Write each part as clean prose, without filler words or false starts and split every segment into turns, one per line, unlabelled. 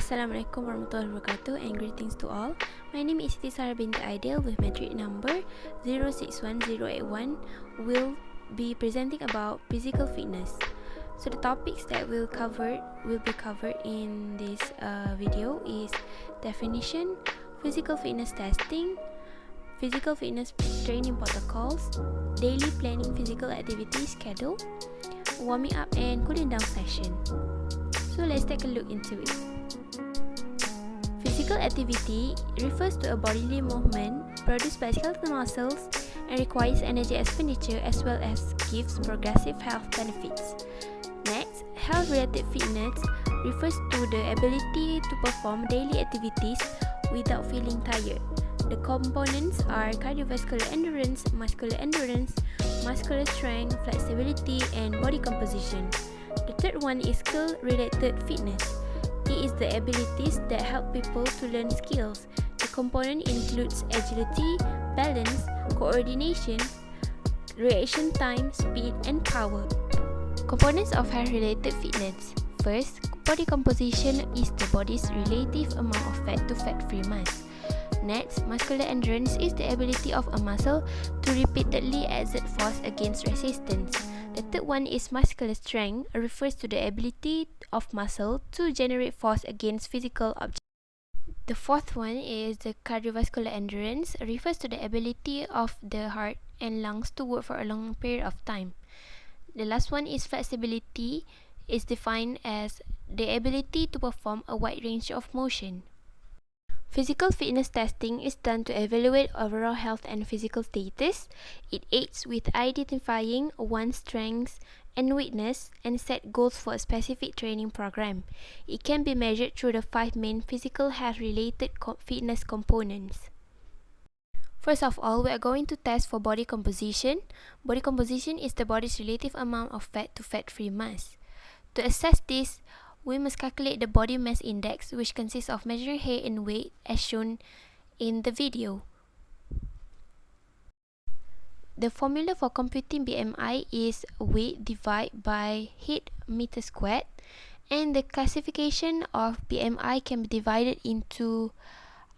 Assalamualaikum warahmatullahi wabarakatuh and greetings to all. My name is SITI BINTI AIDIL with metric number 061081. Will be presenting about physical fitness. So the topics that will be covered in this video is definition, physical fitness testing, physical fitness training protocols, daily planning physical activity schedule, warming up and cooling down session. So let's take a look into it. Physical activity refers to a bodily movement produced by skeletal muscles and requires energy expenditure as well as gives progressive health benefits. Next, health-related fitness refers to the ability to perform daily activities without feeling tired. The components are cardiovascular endurance, muscular strength, flexibility, and body composition. The third one is skill-related fitness. It is the abilities that help people to learn skills. The component includes agility, balance, coordination, reaction time, speed, and power. Components of health-related fitness. First, body composition is the body's relative amount of fat to fat-free mass. Next, muscular endurance is the ability of a muscle to repeatedly exert force against resistance. The third one is muscular strength, refers to the ability of muscle to generate force against physical objects. The fourth one is the cardiovascular endurance, refers to the ability of the heart and lungs to work for a long period of time. The last one is flexibility, is defined as the ability to perform a wide range of motion. Physical fitness testing is done to evaluate overall health and physical status. It aids with identifying one's strengths and weakness and set goals for a specific training program. It can be measured through the 5 main physical health-related fitness components. First of all, we are going to test for body composition. Body composition is the body's relative amount of fat to fat-free mass. To assess this, we must calculate the body mass index, which consists of measuring height and weight as shown in the video. The formula for computing BMI is weight divided by height meter squared, and the classification of BMI can be divided into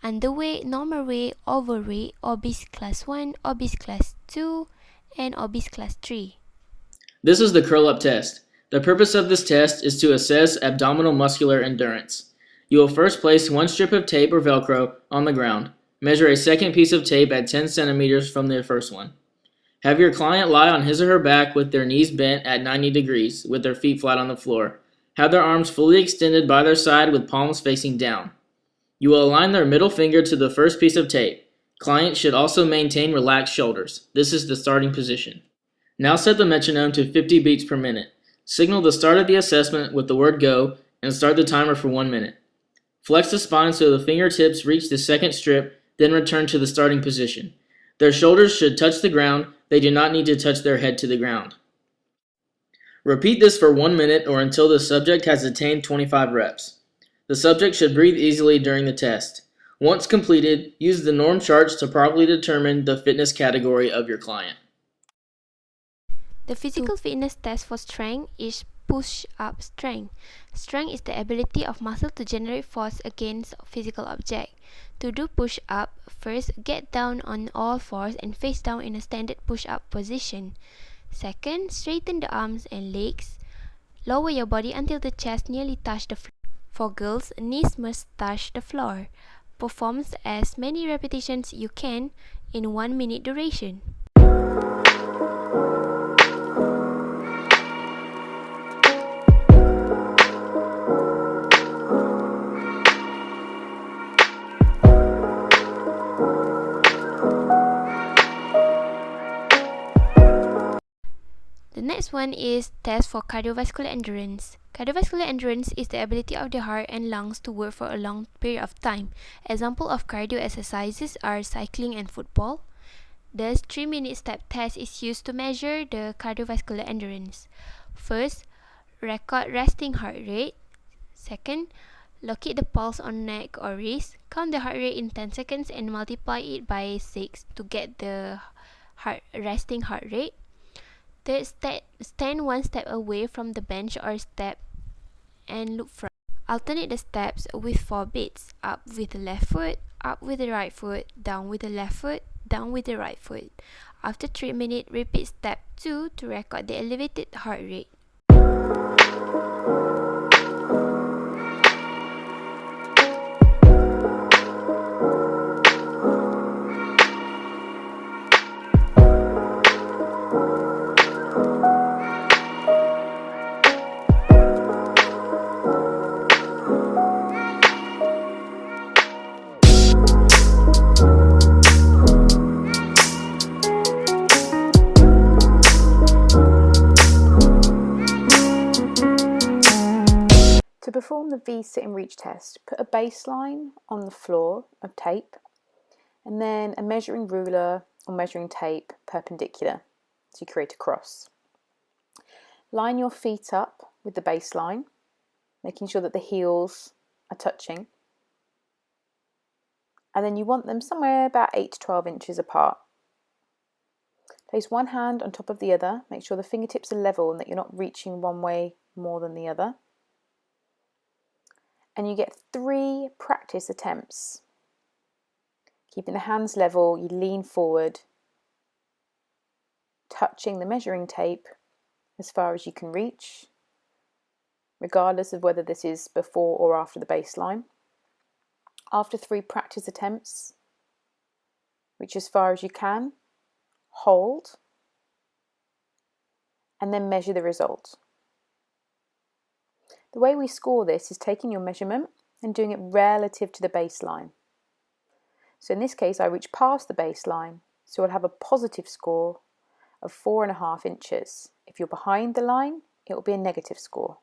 underweight, normal weight, overweight, obese class 1, obese class 2, and obese class 3.
This is the curl-up test. The purpose of this test is to assess abdominal muscular endurance. You will first place one strip of tape or Velcro on the ground. Measure a second piece of tape at 10 centimeters from the first one. Have your client lie on his or her back with their knees bent at 90 degrees with their feet flat on the floor. Have their arms fully extended by their side with palms facing down. You will align their middle finger to the first piece of tape. Client should also maintain relaxed shoulders. This is the starting position. Now set the metronome to 50 beats per minute. Signal the start of the assessment with the word go and start the timer for 1 minute. Flex the spine so the fingertips reach the second strip, then return to the starting position. Their shoulders should touch the ground. They do not need to touch their head to the ground. Repeat this for 1 minute or until the subject has attained 25 reps. The subject should breathe easily during the test. Once completed, use the norm charts to properly determine the fitness category of your client.
The physical fitness test for strength is push-up strength. Strength is the ability of muscle to generate force against a physical object. To do push-up, first get down on all fours and face down in a standard push-up position. Second, straighten the arms and legs. Lower your body until the chest nearly touch the floor. For girls, knees must touch the floor. Perform as many repetitions you can in 1 minute duration. The next one is test for cardiovascular endurance. Cardiovascular endurance is the ability of the heart and lungs to work for a long period of time. Examples of cardio exercises are cycling and football. The 3-minute step test is used to measure the cardiovascular endurance. First, record resting heart rate. Second, locate the pulse on neck or wrist. Count the heart rate in 10 seconds and multiply it by 6 to get the resting heart rate. Third, stand 1 step away from the bench or step and look front. Alternate the steps with 4 beats: up with the left foot, up with the right foot, down with the left foot, down with the right foot. After 3 minutes, repeat step 2 to record the elevated heart rate.
To perform the V-sit and reach test, put a baseline on the floor of tape and then a measuring ruler or measuring tape perpendicular to create a cross. Line your feet up with the baseline, making sure that the heels are touching. And then you want them somewhere about 8 to 12 inches apart. Place one hand on top of the other, make sure the fingertips are level and that you're not reaching one way more than the other. And you get 3 practice attempts. Keeping the hands level, you lean forward, touching the measuring tape as far as you can reach, regardless of whether this is before or after the baseline. After 3 practice attempts, reach as far as you can, hold, and then measure the result. The way we score this is taking your measurement and doing it relative to the baseline. So in this case, I reach past the baseline, so I'll have a positive score of 4.5 inches. If you're behind the line, it will be a negative score.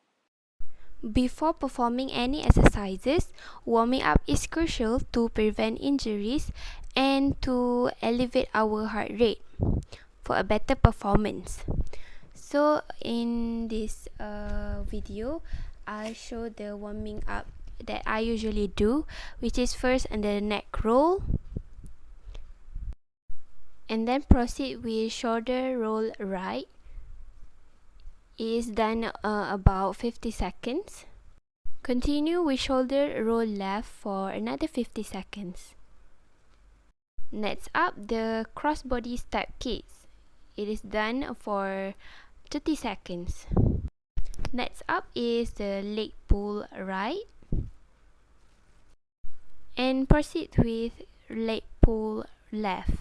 Before performing any exercises, warming up is crucial to prevent injuries and to elevate our heart rate for a better performance. So in this video, I'll show the warming up that I usually do, which is first under the neck roll, and then proceed with shoulder roll right. It is done about 50 seconds. Continue with shoulder roll left for another 50 seconds. Next up, the crossbody step kicks. It is done for 30 seconds. Next up is the leg pull right, and proceed with leg pull left.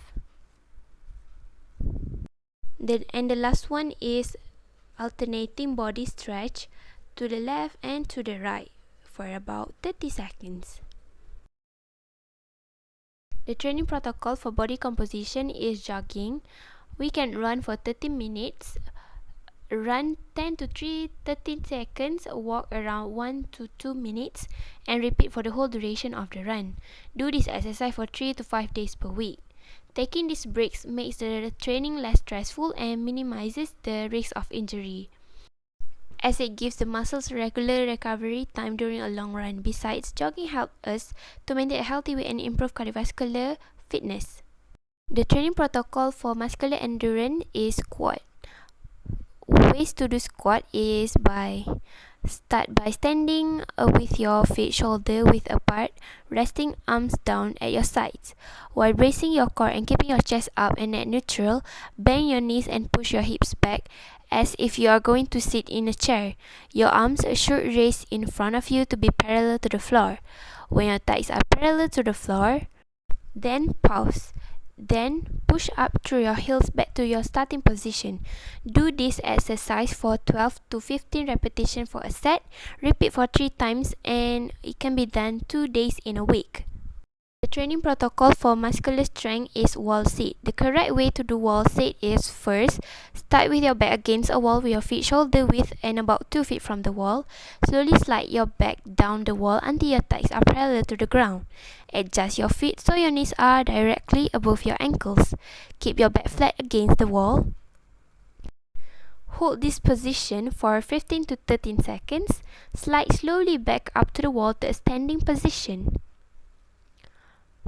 And the last one is alternating body stretch to the left and to the right for about 30 seconds. The training protocol for body composition is jogging. We can run for 30 minutes, run 10 to 13 seconds, walk around 1 to 2 minutes, and repeat for the whole duration of the run. Do this exercise for 3 to 5 days per week. Taking these breaks makes the training less stressful and minimizes the risk of injury, as it gives the muscles regular recovery time during a long run. Besides, jogging helps us to maintain a healthy weight and improve cardiovascular fitness. The training protocol for muscular endurance is squat. Ways to do squat is start by standing with your feet shoulder width apart, resting arms down at your sides. While bracing your core and keeping your chest up and at neutral, bend your knees and push your hips back as if you are going to sit in a chair. Your arms should raise in front of you to be parallel to the floor. When your thighs are parallel to the floor, then pause. Then push up through your heels back to your starting position. Do this exercise for 12 to 15 repetitions for a set. Repeat for 3 times, and it can be done 2 days in a week. The training protocol for muscular strength is wall sit. The correct way to do wall sit is first, start with your back against a wall with your feet shoulder width and about 2 feet from the wall. Slowly slide your back down the wall until your thighs are parallel to the ground. Adjust your feet so your knees are directly above your ankles. Keep your back flat against the wall. Hold this position for 15 to 13 seconds. Slide slowly back up to the wall to a standing position.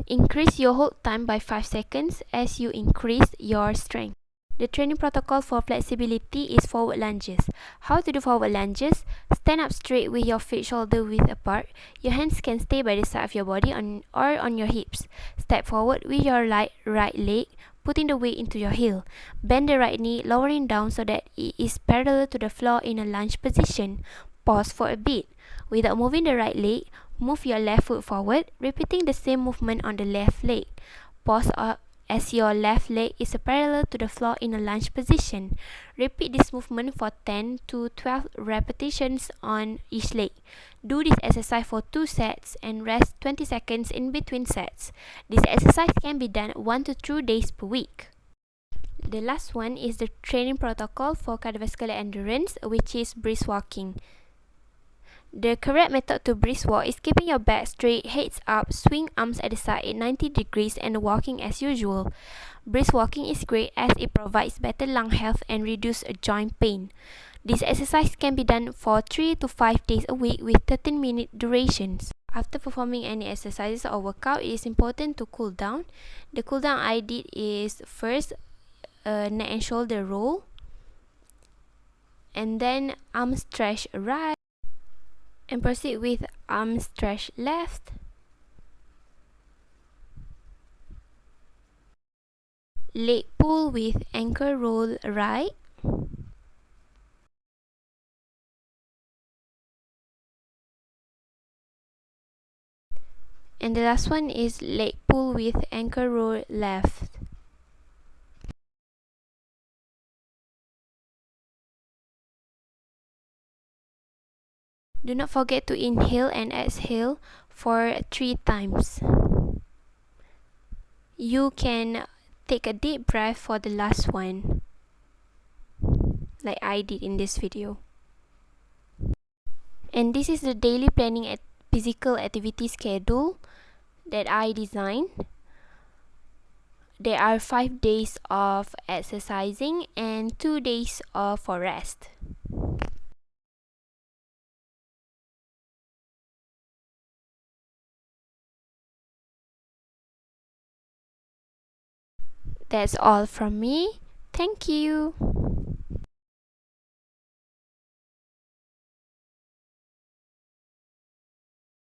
Increase your hold time by 5 seconds as you increase your strength. The training protocol for flexibility is forward lunges. How to do forward lunges? Stand up straight with your feet shoulder width apart. Your hands can stay by the side of your body or on your hips. Step forward with your right leg, putting the weight into your heel. Bend the right knee, lowering down so that it is parallel to the floor in a lunge position. Pause for a bit. Without moving the right leg, move your left foot forward, repeating the same movement on the left leg. Pause as your left leg is parallel to the floor in a lunge position. Repeat this movement for 10 to 12 repetitions on each leg. Do this exercise for 2 sets and rest 20 seconds in between sets. This exercise can be done 1 to 2 days per week. The last one is the training protocol for cardiovascular endurance, which is brisk walking. The correct method to brisk walk is keeping your back straight, heads up, swing arms at the side at 90 degrees and walking as usual. Brisk walking is great as it provides better lung health and reduce joint pain. This exercise can be done for 3 to 5 days a week with 13-minute durations. After performing any exercises or workout, it is important to cool down. The cool down I did is first neck and shoulder roll, and then arm stretch right, and proceed with arm stretch left, leg pull with ankle roll right, and the last one is leg pull with ankle roll left. Do not forget to inhale and exhale for 3 times. You can take a deep breath for the last one, like I did in this video. And this is the daily planning physical activity schedule that I designed. There are 5 days of exercising and 2 days for rest. That's all from me. Thank you.